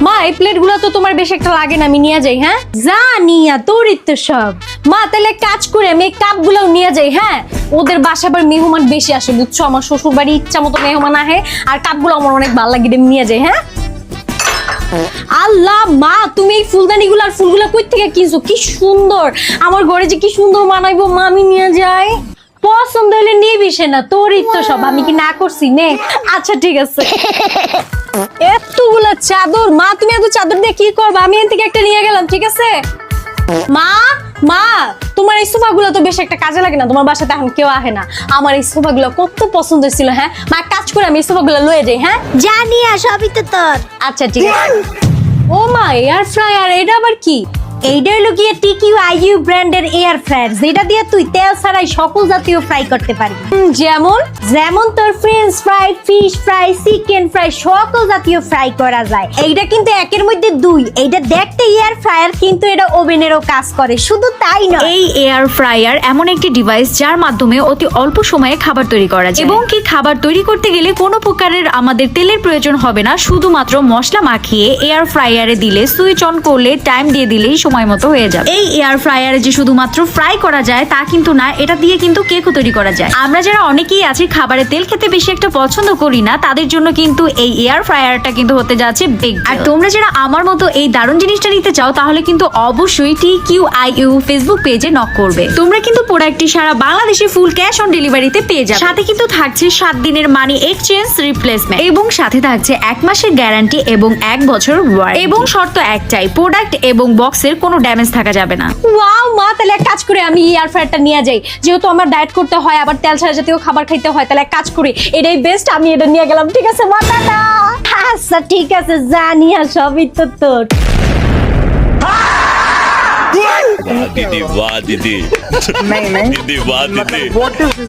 মা এই প্লেটগুলো তো তোমার বেশ একটা লাগে না, আমি নিয়ে যাই। হ্যাঁ জানিয়া তোরই তো সব। মা তাহলে কাজ করে আমি এই কাপগুলোও নিয়ে যাই। হ্যাঁ ওদের বাসা আবার মেহমান বেশি আসে বুঝছো, আমার শ্বশুর বাড়ি ইচ্ছা মতো মেহমান আহে, আর কাপগুলো আমার অনেক ভালো লাগে, আমি নিয়ে যাই। হ্যাঁ আল্লাহ মা তুমি এই ফুলদানি গুলো আর ফুলগুলো কই থেকে কিনছো, কি সুন্দর, আমার ঘরে যে কি সুন্দর মানাইবো। মা আমি নিয়ে যাই, পছন্দ হলে নিবি সে না, তোরই তো সব, আমি কি না করছি নে। আচ্ছা ঠিক আছে। এতগুলা চাদর, মা তুমি এত চাদর দিয়ে কি করবা, আমি এখান থেকে একটা নিয়ে গেলাম, ঠিক আছে। মা মা তোমার এই সোফাগুলো তো বেশ একটা কাজে লাগে না, তোমার বাসাতে এখন কেউ আহে না, আমার এই সোফাগুলো কত পছন্দ ছিল। হ্যাঁ মা কাজ করে আমি এই সোফাগুলো লয়ে যাই। হ্যাঁ জানি সবই তো তোর। আচ্ছা ঠিক আছে। ও মা এয়ার ফ্রায়ার, এটা আবার কি? এইটা হলো গিয়ে TQIU ব্র্যান্ডের এয়ার ফ্রায়ার, যেটা দিয়ে তুই তেল ছাড়াই সকল জাতীয় ফ্রাই করতে পারবি। যেমন যেমন তোর French fry, fish fry, chicken fry, সকল জাতীয় ফ্রাই করা যায়। এইটা কিন্তু একের মধ্যে দুই, এইটা দেখতে এয়ার ফ্রায়ার কিন্তু এটা ওভেনেরও কাজ করে। শুধু তাই নয়, এই এয়ার ফ্রায়ার এমন একটি ডিভাইস যার মাধ্যমে অতি অল্প সময়ে খাবার তৈরি করা যায়, এবং কি খাবার তৈরি করতে গেলে কোনো প্রকারের আমাদের তেলের প্রয়োজন হবে না, শুধুমাত্র মশলা মাখিয়ে এয়ার ফ্রায়ারে দিলে, সুইচ অন করলে, টাইম দিয়ে দিলেই সময় মতো হয়ে যাবে। এই এয়ার ফ্রায়ারে যে শুধুমাত্র ফ্রাই করা যায় তা কিন্তু না, এটা দিয়ে কিন্তু কেকও তৈরি করা যায়। আমরা যারা অনেকেই আছি খাবারে তেল খেতে বেশি একটা পছন্দ করি না, তাদের জন্য কিন্তু এই এয়ার ফ্রায়ারটা কিন্তু হতে যাচ্ছে বিগ। আর তোমরা যারা আমার মতো এই দারুণ জিনিসটা নিতে চাও তাহলে কিন্তু অবশ্যই TQIU ফেসবুক পেজে নক করবে। তোমরা কিন্তু প্রোডাক্টটি সারা বাংলাদেশে ফুল ক্যাশ অন ডেলিভারিতে পেয়ে যাবে। সাথে কিন্তু থাকছে 7 দিনের মানি এক্সচেঞ্জ রিপ্লেসমেন্ট, এবং সাথে থাকছে 1 মাসের গ্যারান্টি এবং 1 বছর ওয়ারেন্টি, এবং শর্ত একটাই, প্রোডাক্ট এবং বক্সের কোনো ড্যামেজ থাকা যাবে না। ওয়াও মা তাহলে এক কাজ করে আমি এয়ার ফ্রায়ারটা নিয়ে যাই, যেহেতু আমার ডায়েট করতে হয়, আবার তেল ছাড়া জাতীয় খাবার খাইতে হয়, তাহলে এক কাজ করি এটাই বেস্ট, আমি এটা নিয়ে গেলাম, ঠিক আছে মা টাটা। আচ্ছা ঠিক আছে, জানি সবই তো তোর। वाह दीदी वाह दीदी नहीं दीदी वाह दीदी व्हाट इज